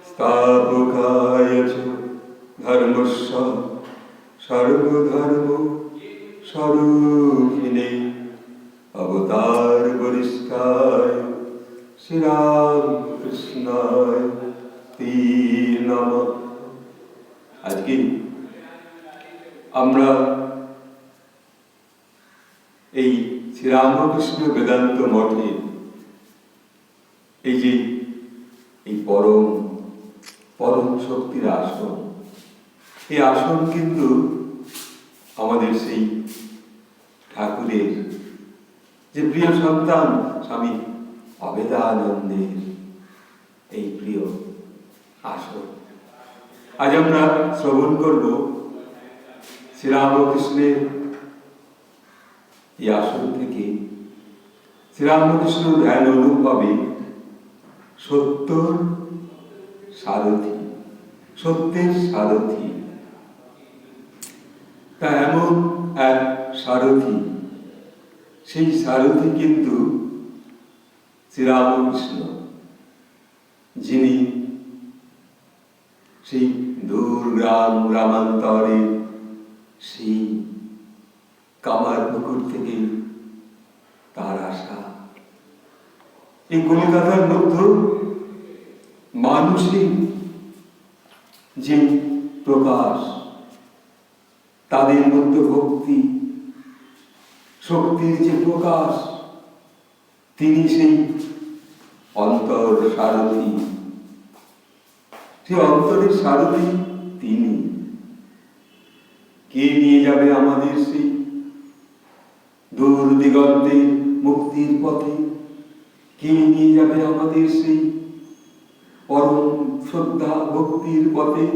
স্থাপকায় চ ধর্মস্য সর্বধর্ম স্বরূপিণে অবতার বরিষ্ঠায় শ্রীরামকৃষ্ণায় তে নমঃ। আজকে আমরা এই শ্রীরামকৃষ্ণ বেদান্ত মঠে এই যে এই পরম শক্তির আসন, এই আসন কিন্তু আমাদের সেই ঠাকুরের যে প্রিয় সন্তান স্বামী অভেদানন্দের এই প্রিয় আসন। আজ আমরা শ্রবণ করব শ্রীরামকৃষ্ণের এই আসন থেকে শ্রীরামকৃষ্ণ ধ্যান অনুভবে সত্যের সারথি। তা এমন এক সারথি, সেই সারথি কিন্তু শ্রীরামকৃষ্ণ, যিনি সেই দূর গ্রামান্তরে সেই কামারপুকুর থেকে তার আসা, এই কলিকাতার মধ্যে মানুষের যে প্রকাশ, তাদের মধ্যে ভক্তি শক্তির যে প্রকাশ, তিনি সেই অন্তর সারথি, সেই অন্তরের সারথি তিনি। কে নিয়ে যাবে আমাদের সেই দূর দিগন্তে মুক্তির পথে? কে নিয়ে যাবে আমাদের সেই পরম শ্রদ্ধা ভক্তির পথে?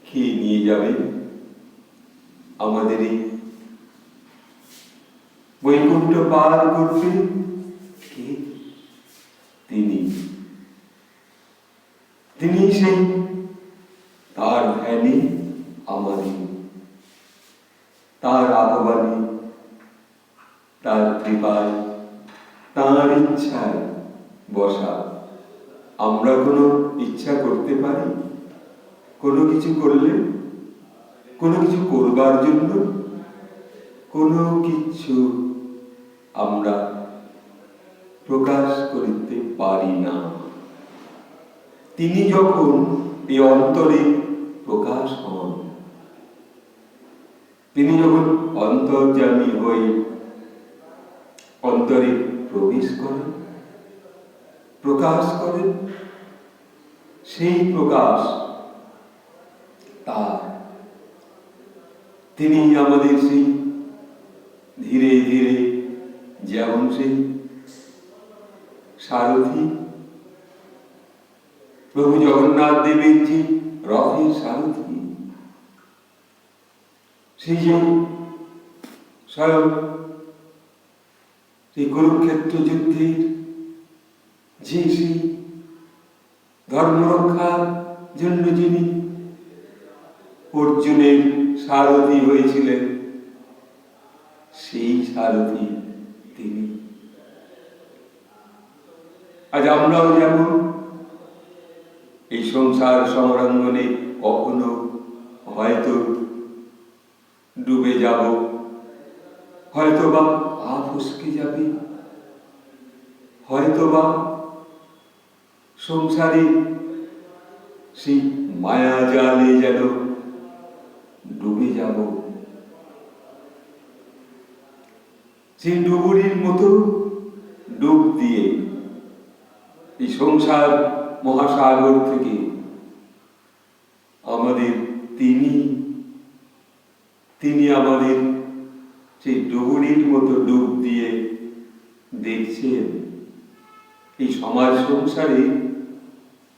কে নিয়ে যাবে আমাদের এই বৈকুণ্ঠ পার করতে? কে? তিনি সেই তার ধ্যানে আমাদের, তার আহ্বানে, তার কৃপায়, তার ইচ্ছায় বসা। আমরা কোনো ইচ্ছা করতে পারি কোনো কিছু করলে, কোনো কিছু করবার জন্য? কোনো কিছু আমরা প্রকাশ করিতে পারি না। তিনি যখন এই অন্তরে প্রকাশ হন, তিনি যখন অন্তর্যামী হয়ে অন্তরে প্রবেশ করেন, প্রকাশ করেন, সেই প্রকাশ তার, তিনি আমাদের সেই ধীরে ধীরে যেমন সেই সারথি, প্রভু জগন্নাথ দেবের যে রথের সারথি, সেই যে স্বয়ং সেই কুরুক্ষেত্র যুদ্ধের যে সেই ধর্ম রক্ষার জন্য যিনি অর্জুনের সারথি হয়েছিলেন, সেই সারথি তিনি। আজ আমরাও যেমন এই সংসার সমরাঙ্গনে কখনো হয়তো ডুবে যাব, হয়তো বা পা ফসকে যাবে, হয়তো বা সংসারে সেই মায়া জালে যেন ডুবে যাব। সেই ডুবুরির মতো ডুব দিয়ে এই সংসার মহাসাগর থেকে আমাদের তিনি আমাদের সেই ডুবুরির মতো ডুব দিয়ে দেখছেন এই সমাজ সংসারে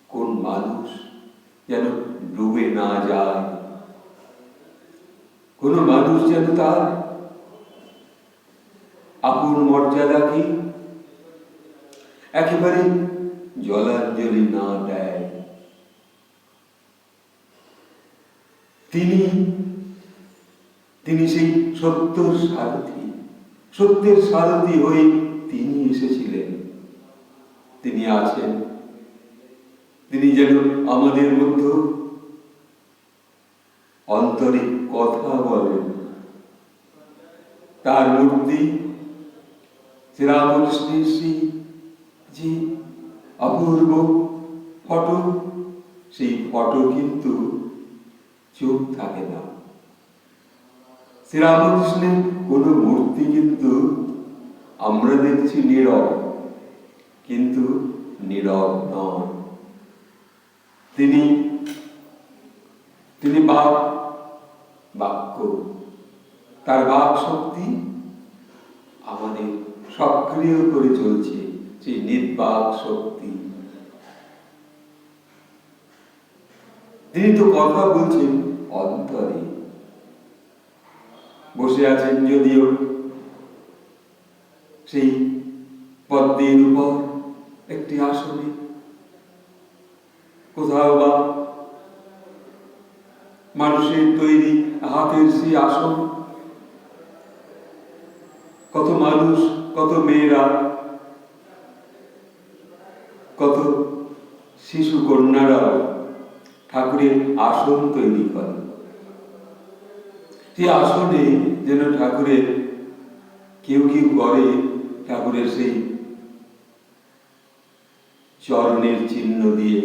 কোন মানুষ যেন ডুবে না যায়, কোন মানুষ যেন তার আপন মর্যাদাকে একেবারে জলাঞ্জলি না দেয়। তিনি সেই সত্যের সারথি হয়ে তিনি এসেছিলেন। তিনি আছেন, তিনি যেন আমাদের মধ্যে অন্তরে কথা বলেন। তার মূর্তি শ্রীরামকৃষ্ণের সেই যে অপূর্ব ফটো, সেই ফটো কিন্তু চোখ থাকে না। শ্রীরামকৃষ্ণের কোনো মূর্তি কিন্তু আমরা দেখছি নীরব, কিন্তু নীরব নন। তিনি বাক্য, তার বাক শক্তি আমাদের সক্রিয় করে চলছে, সেই নির্বাক শক্তি। তিনি তো কথা বলছেন অন্তরে, বসে আছেন যদিও সেই পদ্মের উপর একটি আসনে, কোথাও বা মানুষের তৈরি হাতের সেই আসন, কত মানুষ, কত মেয়েরা, কত শিশু কন্যারা ঠাকুরের আসন তৈরি করে। সেই আসনে যেন ঠাকুরের কেউ কেউ করে ঠাকুরের সেই চরণের চিহ্ন দিয়ে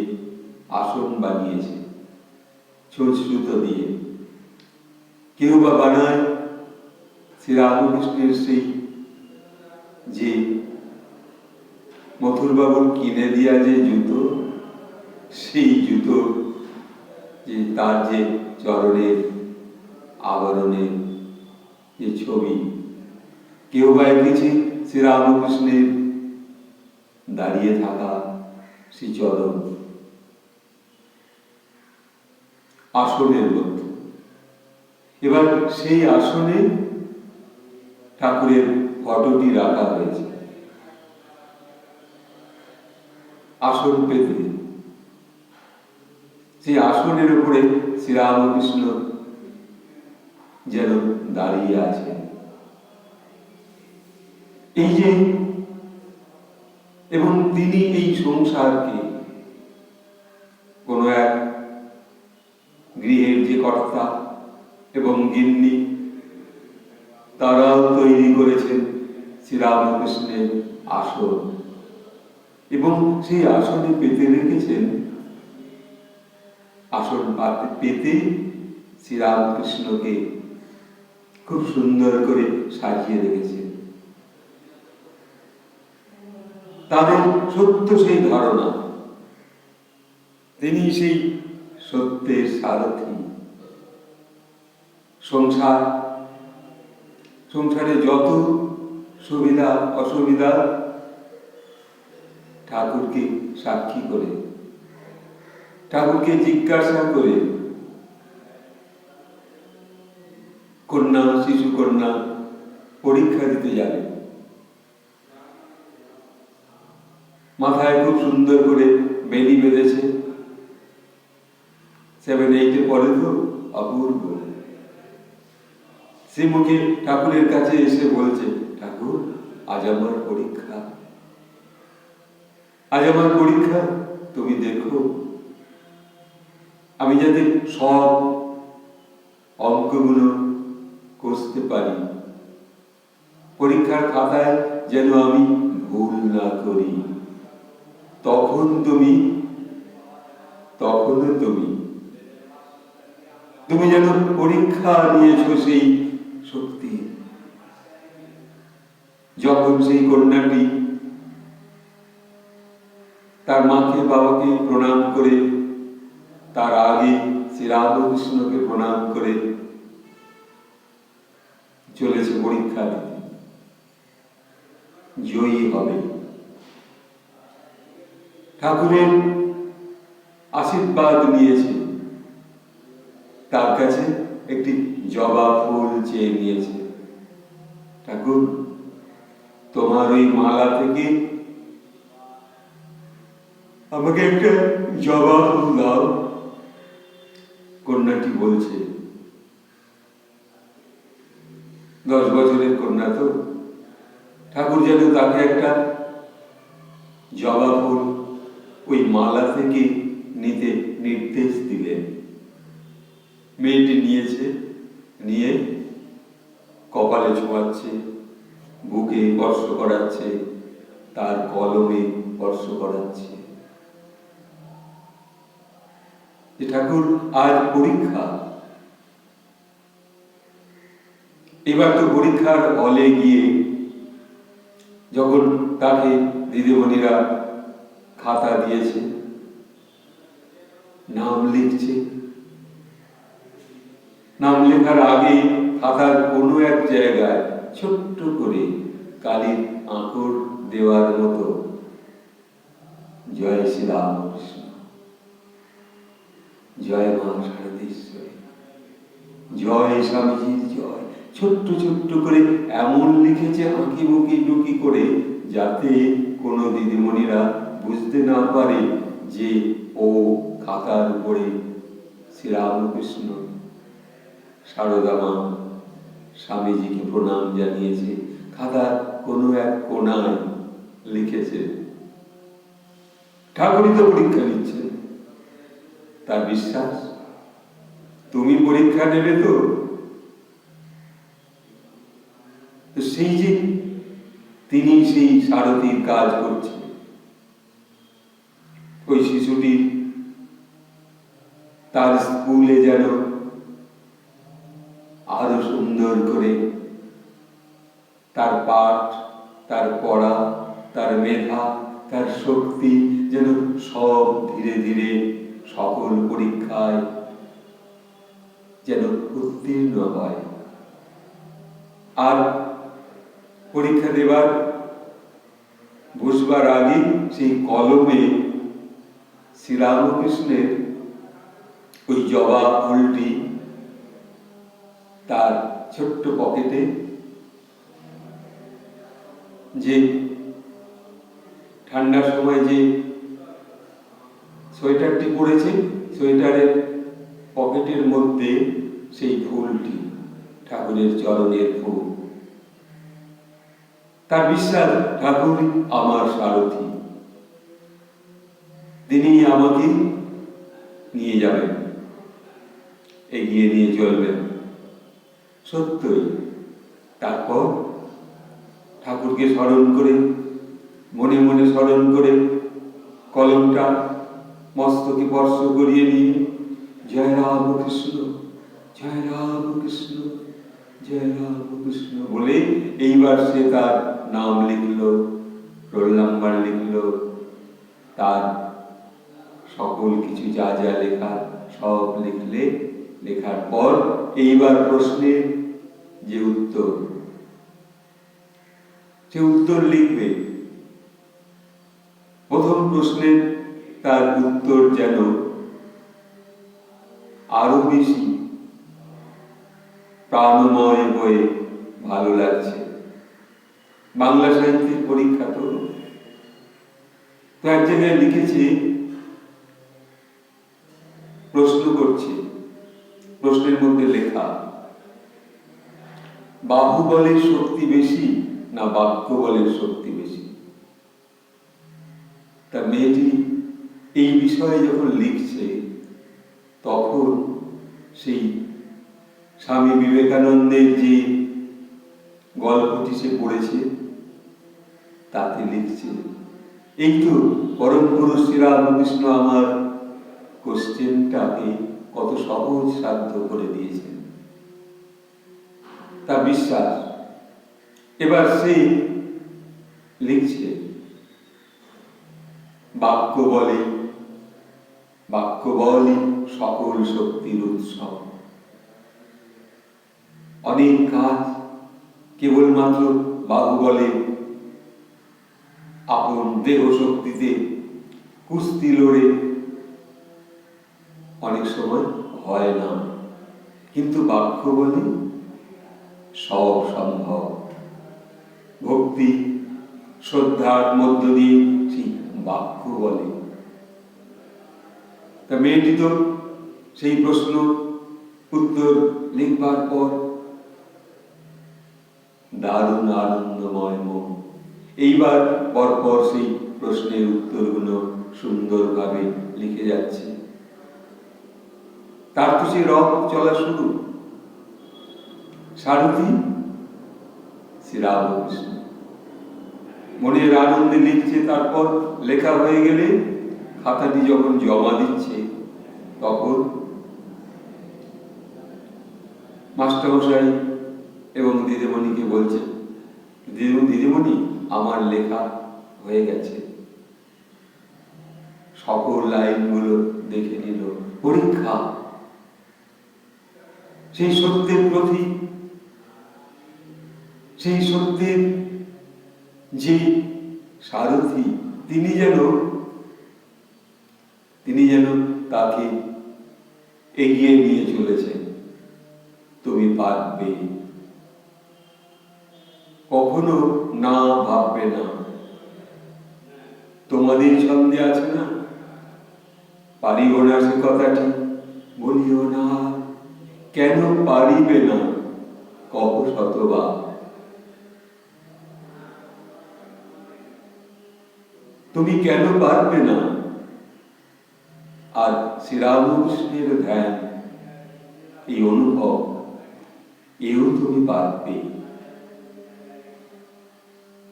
আসন বানিয়েছে, ছোট সুতো দিয়ে। কেউ বা বানায় শ্রীরামকৃষ্ণের সেই যে মথুরবাবুর কিনে দিয়া যে জুতো, সেই জুতো যে তার যে চরণের আবরণের যে ছবি। কেউ বা এঁকেছে শ্রীরামকৃষ্ণের দাঁড়িয়ে থাকা সেই চরণ আসনের মধ্যে। এবার সেই আসনে ঠাকুরের ফটোটি রাখা হয়েছে। আসন পেতে সেই আসনের উপরে শ্রীরামকৃষ্ণ যেন দাঁড়িয়ে আছেন। এই যে, এবং তিনি এই সংসারকে কোন এক গৃহের যে কর্তা এবং গিন্নি, তারাও তৈরি করেছেন শ্রীরামকৃষ্ণের আসন, এবং সেই আসনে পেতে রেখেছেন, আসন পেতে শ্রীরামকৃষ্ণকে খুব সুন্দর করে সাজিয়ে রেখেছেন। তাদের সত্য সেই ধারণা, তিনি সেই সত্যের সারথি। সংসারে যত সুবিধা অসুবিধা ঠাকুরকে সাক্ষী করে, ঠাকুরকে জিজ্ঞাসা করে, কন্যা, শিশু কন্যা পরীক্ষা দিতে যাবে, মাথায় খুব সুন্দর করে বেনি বেঁধেছে, 7-8 পরে তো অপূর্ব। সে মুখে ঠাকুরের কাছে এসে বলছে, ঠাকুর আজ আমার পরীক্ষা, আজ আমার পরীক্ষা, তুমি দেখো আমি যাতে সব অঙ্কগুলো কষতে পারি, পরীক্ষার খাতায় যেন আমি ভুল না করি। তখনও তুমি যেন পরীক্ষা নিয়েছো সেই শক্তি। যখন সেই কন্যাটি তার মাকে বাবাকে প্রণাম করে, তার আগে শ্রীরামকৃষ্ণকে প্রণাম করে চলেছে পরীক্ষা দিতে, জয়ী হবে। ঠাকুরের আশীর্বাদ নিয়েছে, তার কাছে একটি জবা ফুল চেয়ে নিয়েছে, ঠাকুর তোমার ওই মালা থেকে আমাকে একটা জবা ফুল দাও। কন্যাটি বলছে, 10 বছরের কন্যা তো, ঠাকুর যেন তাকে একটা জবা ফুল ওই মালা থেকে নিতে নির্দেশ দিলেন। মেয়েটি নিয়েছে, নিয়ে কপালে ছোঁয়াচ্ছে, বুকে স্পর্শ করাচ্ছে, তার কলমে স্পর্শ করাচ্ছে। ঠাকুর আজ পরীক্ষা, এবার তো পরীক্ষার হলে গিয়ে যখন তাকে দিদিমণিরা খাতা দিয়েছে, নাম লিখছে, নাম লেখার আগে খাতার কোনো এক জায়গায় ছোট্ট করে কালির আঁকড় দেওয়ার মতো জয় শ্রীরামকৃষ্ণ, জয় মা শারদেশ্বরী, জয় স্বামীজির জয়, ছোট্ট ছোট্ট করে এমন লিখেছে আঁকি মুখি টুকি করে, যাতে কোনো দিদিমণিরা বুঝতে না পারে যে ও খাতার উপরে শ্রীরামকৃষ্ণ সারদা মা স্বামীজিকে প্রণাম জানিয়েছে, খাতার কোনো এক কোণায় লিখেছে। ঠাকুরই তো পরীক্ষা নিচ্ছে, তার বিশ্বাস তুমি পরীক্ষা নেবে তো। সেই যে তিনি সেই সারথীর কাজ করছে, ওই শিশুটি তার স্কুলে যেন আরো সুন্দর করে তার পাঠ, তার পড়া, তার মেধা, তার শক্তি যেন সব ধীরে ধীরে সকল পরীক্ষায় যেন উত্তীর্ণ হয়। আর পরীক্ষা দেবার বসবার আগে সেই কলমে শ্রীরামকৃষ্ণের ওই জবা ফুলটি তার ছোট্ট পকেটে, যে ঠান্ডার সময় যে সোয়েটারটি পরেছে, সোয়েটারের পকেটের মধ্যে সেই ফুলটি, ঠাকুরের চরণের ফুল। তার বিশ্বাস ঠাকুর আমার সারথি, তিনি আমাকে নিয়ে যাবেন, এগিয়ে নিয়ে চলবেন। সত্যই তারপর ঠাকুরকে স্মরণ করে, মনে মনে স্মরণ করে, কলমটা মস্তকে স্পর্শ করিয়ে নিয়ে জয় রামকৃষ্ণ, জয় রামকৃষ্ণ, জয় রামকৃষ্ণ বলে এইবার সে তার নাম লিখল, রোল নাম্বার লিখল, তার সকল কিছু যা যা লেখা সব লিখলে, লেখার পর এইবার প্রশ্নের যে উত্তর, সে উত্তর লিখবে। প্রথম প্রশ্নের তার উত্তর যেন আরো বেশি প্রাণময় হয়ে ভালো লাগছে। বাংলা সাহিত্যের পরীক্ষা তো এক জায়গায় লিখেছে, প্রশ্ন করছে, প্রশ্নের মধ্যে লেখা, বাহুবলের শক্তি বেশি না বাক্য বলের শক্তি বেশি? তা মেয়েটি এই বিষয়ে যখন লিখছে, তখন সেই স্বামী বিবেকানন্দের যে গল্পটি সে পড়েছে তাতে লিখছে, এই তো পরম পুরুষ শ্রীরামকৃষ্ণ আমার কোশ্চেনটাকে কত সহজ সাধ্য করে দিয়েছেন, তা বিশ্বাস। এবার সে লিখছে, বাক্য বলই সকল শক্তির উৎস। অনেক কাজ কেবলমাত্র বাহুবলে, আপন দেহ শক্তিতে কুস্তি লড়ে অনেক সময় হয় না, কিন্তু বাক্য বলে সব সম্ভব। ভক্তি শ্রদ্ধার মধ্য দিয়ে সেই বাক্য বলে। তা মেয়েটি তো সেই প্রশ্ন উত্তর লিখবার পর দারুণ আনন্দময় মন। এইবার পরপর সেই প্রশ্নের উত্তরগুলো সুন্দরভাবে লিখে যাচ্ছে। তার তো সে রথ চলা শুরু। সারথি শ্রীরামকৃষ্ণ মনের আনন্দে লিখছে। তারপর লেখা হয়ে গেলে খাতাটি যখন জমা দিচ্ছে, তখন মাস্টারমশাই এবং দিদিমণিকে বলছে, দিদিমণি আমার লেখা হয়ে গেছে। সকল লাইনগুলো দেখে নিল। পরীক্ষা, সেই সত্যের প্রতি, সেই সত্যের যে সারথি, তিনি যেন তাকে এগিয়ে নিয়ে চলেছেন। তুমি পারবে, কখনো না ভাববে না। তোমাদের ছন্দে আছে না, পারিব না সে কথাটি বলিও না, কেন পারিবে না কহ শতবার। তুমি কেন পারবে না? আর শ্রীরামকৃষ্ণের ধ্যান, এই অনুভব, এও তুমি পারবে।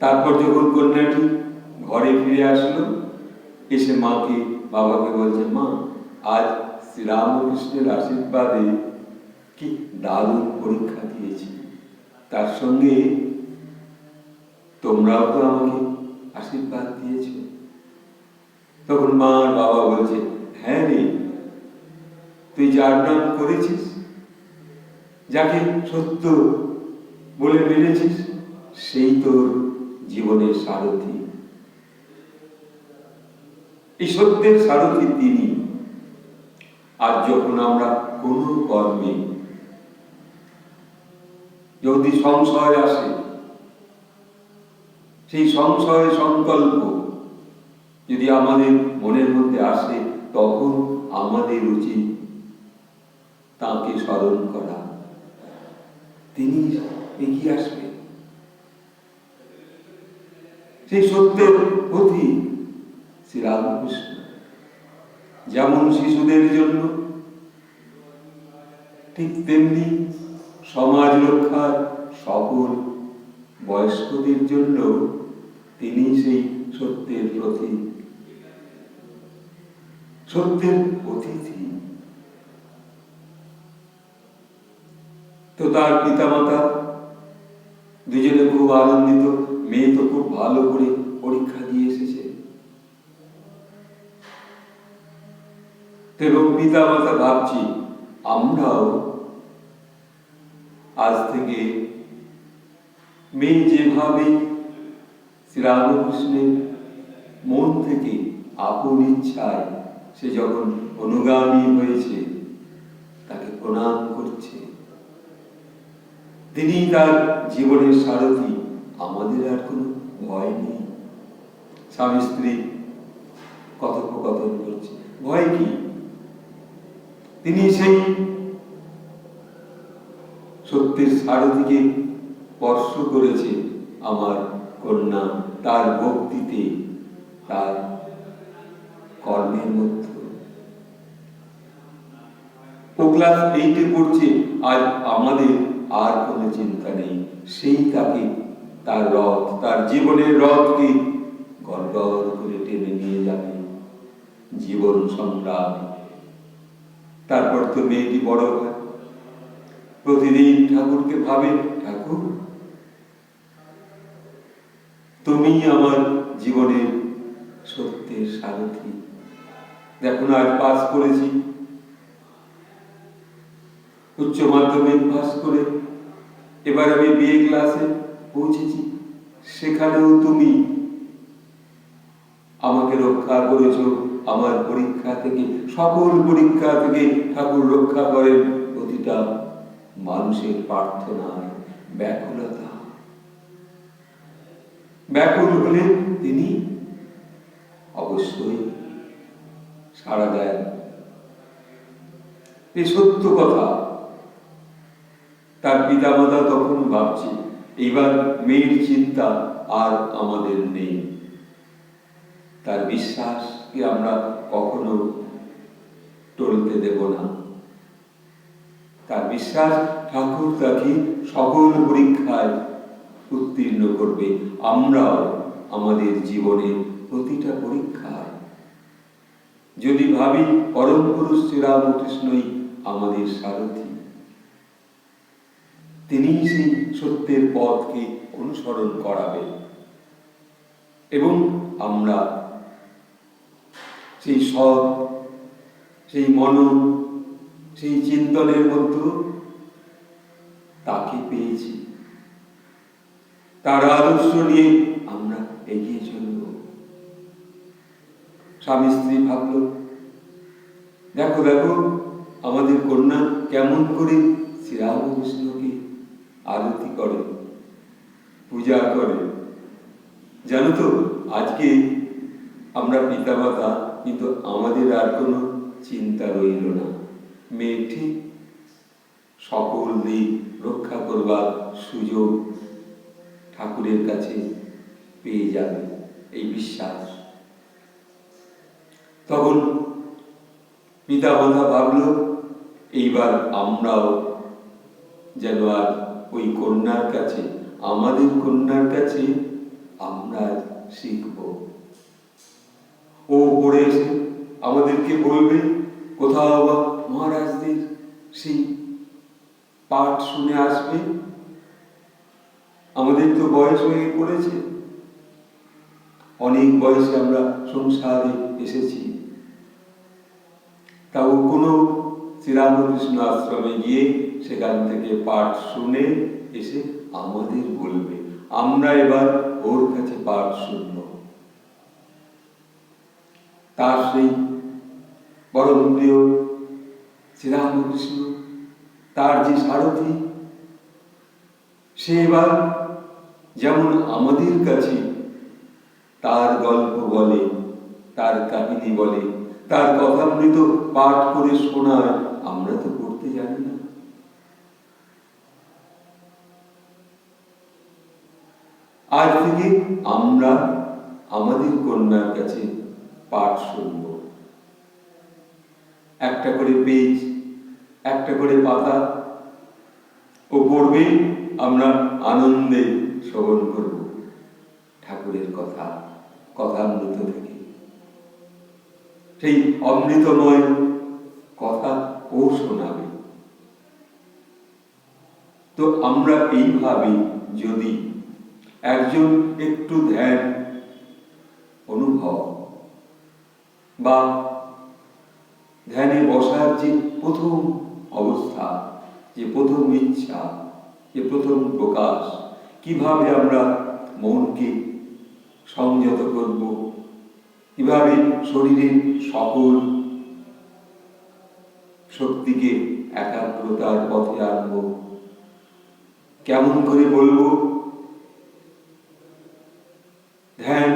তারপর যখন কন্যাটি ঘরে ফিরে আসলো, এসে মাকে বাবাকে বলছে, মা আজ শ্রীরামকৃষ্ণের আশীর্বাদে কি দারুণ পরীক্ষা দিয়েছি, তার সঙ্গে তোমরাও তো আমাকে আশীর্বাদ দিয়েছ। তখন মা আর বাবা বলছে, হ্যাঁ রে, তুই যার নাম করেছিস, যাকে সত্য বলে মেনেছিস, সেই তোর জীবনের সারথি। এই সত্যের সারথি তিনি। আর যখন আমরা কোন কর্মে যদি সংশয় আসে, সেই সংশয় সংকল্প যদি আমাদের মনের মধ্যে আসে, তখন আমাদের উচিত তাকে স্মরণ করা। তিনি এগিয়ে আসবে। সেই সত্যের প্রতি শ্রীরামকৃষ্ণ যেমন শিশুদের জন্য, ঠিক তেমনি সমাজ রক্ষার সকল বয়স্কদের জন্য তিনি সেই সত্যের প্রতীক, সত্যের অতিথি। তো তার পিতামাতা দুজনে খুব আনন্দিত। মেয়ে তো খুব ভালো করে পরীক্ষা দিয়ে এসেছে। এবং পিতামাতা ভাবছি, আমরাও আজ থেকে মেয়ে যেভাবে শ্রীরামকৃষ্ণের মন থেকে আপন ইচ্ছায় সে যখন অনুগামী হয়েছে, তাকে প্রণাম করছে। তিনি তার জীবনের সারথি। আমাদের আর কোনো ভয় নেই। স্বামী স্ত্রী কথোপকথন করছে, ভয় কি? তিনি সেই সত্যের সারথিকে স্পর্শ করেছে আমার কন্যা, তার ভক্তিতে, তার কর্মের মধ্যে। ও ক্লাস 8-এ পড়ছে। আজ আমাদের আর কোনো চিন্তা নেই। সেই তাকে, তার রথ, তার জীবনের রথকে গড়গড় করে টেনে নিয়ে যাবে জীবন সংগ্রাম। তারপর তো মেয়েটি বড় হয়, প্রতিদিন ঠাকুরকে ভাবে, ঠাকুর তুমি আমার জীবনের সত্যের সারথি। দেখুন, আজ পাস করেছি, উচ্চ মাধ্যমিক পাস করে এবার আমি বিএ ক্লাসে পৌঁছেছি। সেখানেও তুমি আমাকে রক্ষা করেছো আমার পরীক্ষা থেকে। সকল পরীক্ষা থেকে ঠাকুর রক্ষা করেন প্রতিটা মানুষের প্রার্থনায়। ব্যাকুলতা, ব্যাকুল হলে তিনি অবশ্যই সাড়া দেন। এই সত্য কথা। তার পিতামাতা তখন ভাবছে, এইবার মেয়ের চিন্তা আর আমাদের নেই। তার বিশ্বাসকে আমরা কখনো টলতে দেব না। তার বিশ্বাস ঠাকুর তাকে সকল পরীক্ষায় উত্তীর্ণ করবে। আমরাও আমাদের জীবনে প্রতিটা পরীক্ষায় যদি ভাবি পরম পুরুষ শ্রীরামকৃষ্ণই আমাদের সারথি, তিনি সেই সত্যের পথকে অনুসরণ করাবেন এবং আমরা সেই সৎ, সেই মনন, সেই চিন্তনের মধ্যে তাকে পেয়েছি। তার আদর্শ নিয়ে আমরা এগিয়ে চলব। স্বামী স্ত্রী ভাবল, দেখো দেখো আমাদের কন্যা কেমন করে শ্রীরামকৃষ্ণকে আরতি করে, পূজা করে। জানো তো, আজকে আমরা পিতামাতা, কিন্তু আমাদের আর কোনো চিন্তা রইল না। মেয়ে ঠিক সকল দিক রক্ষা করবার সুযোগ ঠাকুরের কাছে পেয়ে যাবে, এই বিশ্বাস। তখন পিতামাতা ভাবল, এইবার আমরাও যেন আর ওই কন্যার কাছে, আমাদের কন্যার কাছে আমরা শিখব। ও পড়ে এসে আমাদেরকে বলবে, কোথাও বা মহারাজদের সেই পাঠ শুনে আসবে। আমাদের তো বয়স হয়ে পড়েছে, অনেক বয়সে আমরা সংসারে এসেছি, তাও কোনো শ্রীরামকৃষ্ণ আশ্রমে গিয়ে সেখান থেকে পাঠ শুনে এসে আমাদের বলবে, আমরা এবার ওর কাছে পাঠ শুনব। তার সেই পরম প্রিয় শ্রীরামকৃষ্ণ, তার যে সারথি, সে এবার যেমন আমাদের কাছে তার গল্প বলে, তার কাহিনী বলে, তার কথামৃত পাঠ করে শোনায়। আমরা তো পড়তে জানি না। আজ থেকে আমরা আমাদের কন্যার কাছে পাঠ শুনব। একটা করে পেজ, একটা করে পাতা ও পড়বে, আমরা আনন্দে শ্রবণ করব ঠাকুরের কথা, কথামৃত থেকে। সেই অমৃতময় কথা ও শোনাবে। তো আমরা এইভাবে যদি একজন একটু ধ্যান অনুভব বা ধ্যানে বসার যে প্রথম অবস্থা, যে প্রথম ইচ্ছা, যে প্রথম প্রকাশ, কিভাবে আমরা মনকে সংযত করব, কিভাবে শরীরের সকল শক্তিকে একাগ্রতার পথে আনব, কেমন করে বলবো, ধ্যান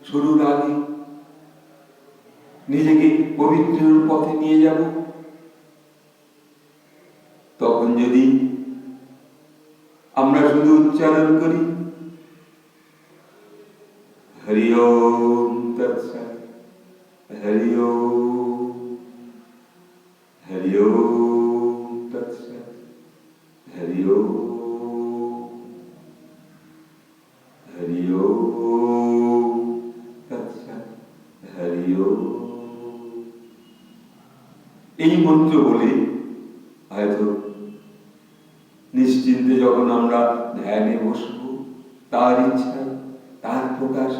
শুরুর আগে নিজেকে পবিত্রের পথে নিয়ে যাব। তখন যদি আমরা শুধু উচ্চারণ করি, হরি ওম তৎসৎ, হরি ওম, হরি ওম তৎসৎ, হরি ওম, হরি ওম তৎসৎ, হরি ওম। এই মন্ত্র বলে হয়তো নিশ্চিন্তে যখন আমরা ধ্যানে বসবো, তার ইচ্ছা, তার প্রকাশ,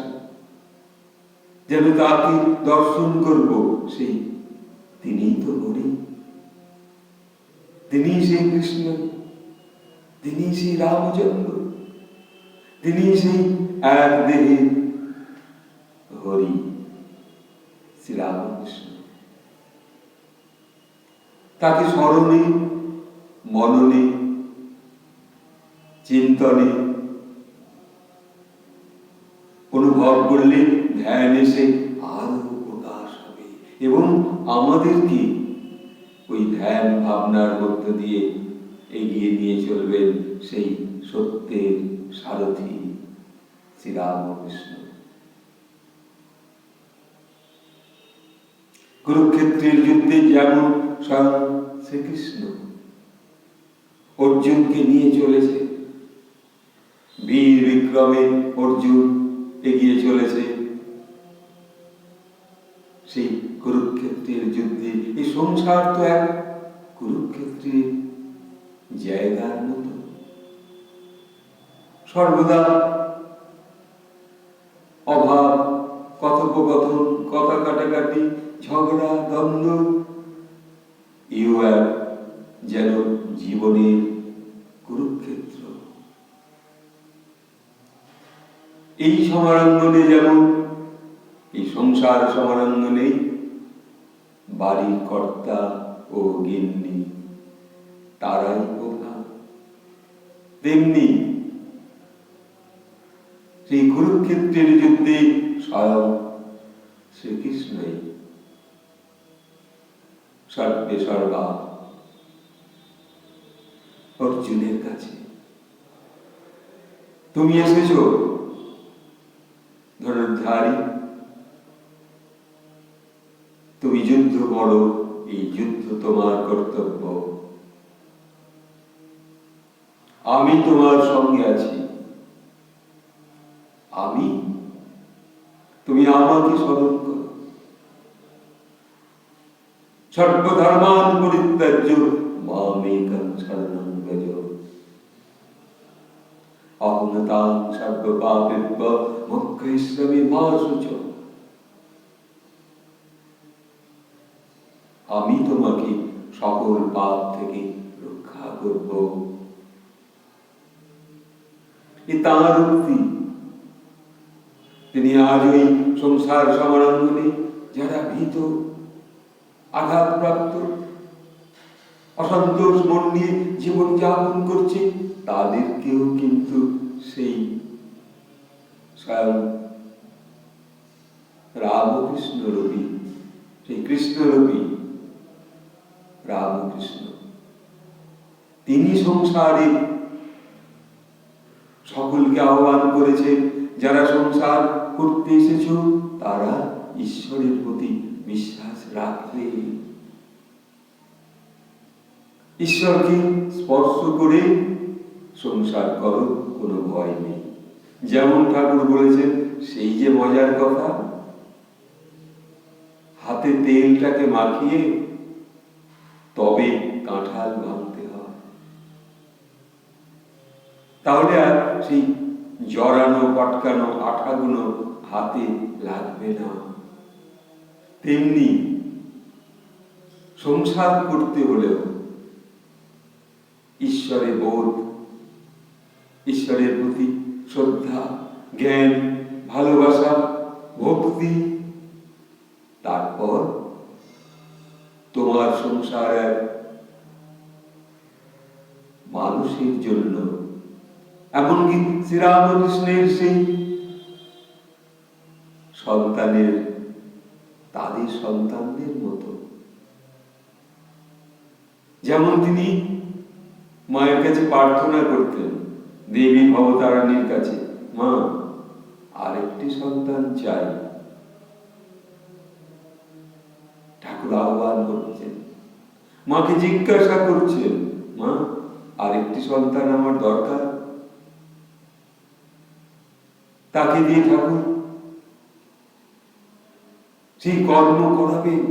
যেন তাকে দর্শন করব, সেই তিনিই তো হরি, তিনি সেই কৃষ্ণ, তিনি সেই রামচন্দ্র, তিনি সেই এক দেহে হরি শ্রীরামকৃষ্ণ। তাকে স্মরণে, মননে, চিন্তনে অনুভব করলে ধ্যান এসে আরো প্রকাশ হবে এবং আমাদেরকে ওই ধ্যান ভাবনার মধ্য দিয়ে এগিয়ে নিয়ে চলবেন সেই সত্যের সারথি শ্রীরামকৃষ্ণ। কুরুক্ষেত্রের যুদ্ধে যেমন স্বয়ং শ্রীকৃষ্ণ অর্জুনকে নিয়ে চলেছে, বীর বিক্রমে অর্জুন এগিয়ে চলেছে সেই কুরুক্ষেত্রের যুদ্ধে। এই সংসার তো এক কুরুক্ষেত্রের জায়গার মতো, সর্বদা অভাব, কথোপকথন, কথা কাটাকাটি, ঝগড়া, দ্বন্দ্ব, ইউ যেন জীবনের কুরুক্ষেত্র। এই সমারঙ্গনে যেমন এই সংসার সমারঙ্গনে বাড়ির কর্তা ও গিন্নি তারাই প্রধান, তেমনি সেই কুরুক্ষেত্রের যুদ্ধে স্বয়ং শ্রীকৃষ্ণই সর্বে সর্বা অর্জুনের কাছে। তুমি এসেছ ধনুর্ধারী, তুমি যুদ্ধ করো, এই যুদ্ধ তোমার কর্তব্য, আমি তোমার সঙ্গে আছি। তুমি আমাকে স্মরণ করো। সর্বধর্মান পরিত্যাজ্য মামেকং শরণং ব্রজ, অহং তাং সর্বপাপেভ্যো মোক্ষয়িষ্যামি মা শুচঃ। আমি তোমাকে সকল পাপ থেকে রক্ষা করব। এ তাঁর উক্তি। তিনি আজ ওই সংসার সমারঙ্গনে যারা ভীত, আঘাতপ্রাপ্ত, অসন্তোষ মন নিয়ে জীবনযাপন করছে, তাদেরকেও কিন্তু সেই স্বয়ং রামকৃষ্ণ রূপী, সেই কৃষ্ণরূপী রামকৃষ্ণ, তিনি সংসারে সকলকে আহ্বান করেছেন, যারা সংসার করতে এসেছ তারা ঈশ্বরের প্রতি বিশ্বাস রাখবে, ঈশ্বরকে স্পর্শ করে সংসার করো, কোনো ভয় নেই। যেমন ঠাকুর বলেছেন, সেই যে মজার কথা, হাতে তেলটাকে মাখিয়ে তবে কাঁঠাল ভাঙতে হয়, তাহলে আর সেই জড়ানো পটকানো আঠাগুলো হাতে লাগবে না। তেমনি সংসার করতে হলেও ঈশ্বরের বোধ, ঈশ্বরের প্রতি শ্রদ্ধা, জ্ঞান, ভালোবাসা, ভক্তি, তারপর তোমার সংসারের মানুষের জন্য, এমনকি শ্রীরামকৃষ্ণের সেই সন্তানের, তাদের সন্তানদের মতো, যেমন তিনি মায়ের কাছে প্রার্থনা করতেন, দেবী ভবতারিণীর কাছে, মা আরেকটি সন্তান চাই। ঠাকুর আহ্বান করছেন, মাকে জিজ্ঞাসা করছেন, মা আরেকটি সন্তান আমার দরকার। তাকে দিয়ে ঠাকুর সেই কর্ম করাবেন,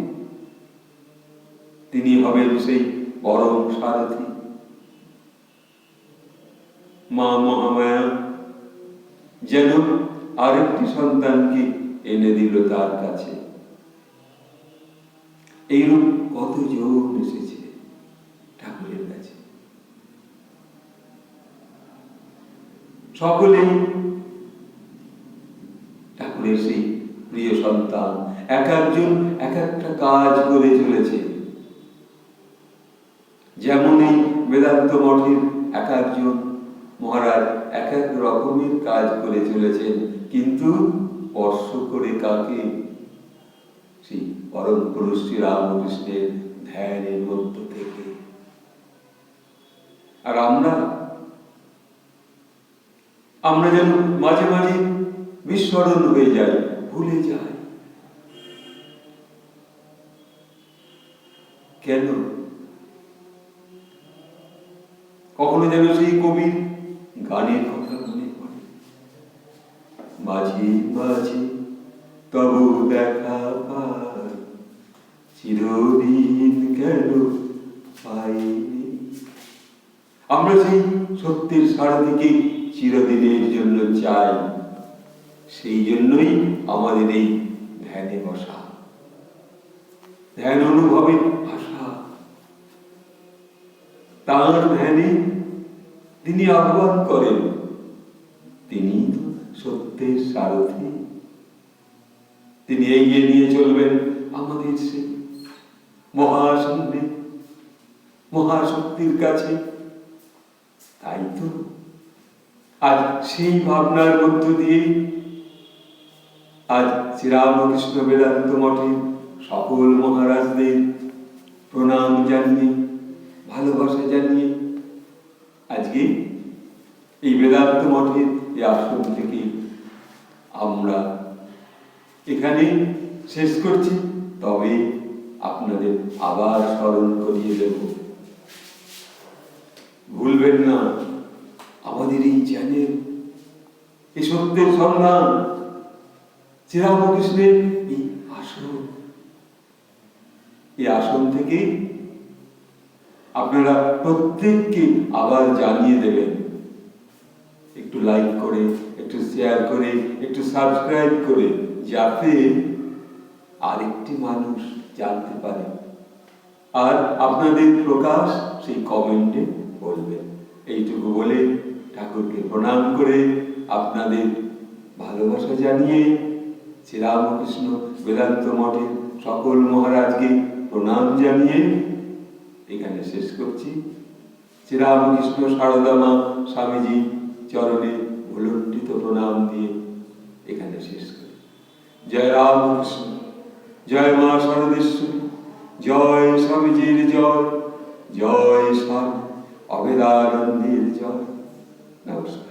তিনি হবেন সেই পরম সারথী। মা মহামায়া যেন আরেকটি সন্তানকে এনে দিল তার কাছে। এইরূপ কতজন এসেছে ঠাকুরের কাছে, সকলেই ঠাকুরের সেই প্রিয় সন্তান। এক একজন এক একটা কাজ করে চলেছে, যেমন এই বেদান্ত মঠের এক একজন মহারাজ এক এক রকমের কাজ করে চলেছেন, কিন্তু স্পর্শ করে কাকে? সেই পরম পুরুষ শ্রী রামকৃষ্ণের ধ্যানের মধ্য থেকে। আর আমরা যেন মাঝে মাঝে বিস্মরণ হয়ে যাই, ভুলে যাই। কেন? কখনো যেন সেই কবির গানের কথা মনে পড়ে, মাঝে মাঝে তবু দেখা পাই, চিরদিন কেন পাইনি। আমরা সেই সত্যের সারথিকে চিরদিনের জন্য চাই, সেই জন্যই আমাদের এই ধ্যানে বসা, ধ্যান অনুভবের ভাষা। তাঁর ধ্যানে তিনি আহ্বান করেন, তিনি সত্যের সারথি, তিনি এগিয়ে নিয়ে চলবেন আমাদের সেই মহাশূন্যে, মহাশক্তির কাছে। তাই তো আজ সেই ভাবনার মধ্য দিয়ে আজ শ্রীরামকৃষ্ণ বেদান্ত মঠের সকল মহারাজদের প্রণাম জানিয়ে, ভালোবাসা জানিয়ে আজকে এই বেদান্ত মঠের এই আসন থেকে আমরা এখানে শেষ করছি। তবে আপনাদের আবার স্মরণ করিয়ে দেব, ভুলবেন না আমাদের এই চ্যানেল, এই সত্যের সন্ধান, শ্রীরামকৃষ্ণের এই আসন, এই আসন থেকে আপনারা প্রত্যেককে আবার জানিয়ে দেবেন, একটু লাইক করে, একটু শেয়ার করে, একটু সাবস্ক্রাইব করে, যাতে আরেকটি মানুষ জানতে পারে। আর আপনাদের প্রকাশ সেই কমেন্টে বলবেন। এইটুকু বলে ঠাকুরকে প্রণাম করে, আপনাদের ভালোবাসা জানিয়ে, শ্রীরামকৃষ্ণ বেদান্ত মঠের সকল মহারাজকে প্রণাম জানিয়ে এখানে শেষ করছি। শ্রীরামকৃষ্ণ সারদা মা স্বামীজি চরণে ভুলণ্ঠিত প্রণাম দিয়ে এখানে শেষ করি। জয় রামকৃষ্ণ, জয় মা শারদেশ্বরী, জয় স্বামীজির জয়, জয় স্বামী অভেদানন্দের জয়। নমস্কার।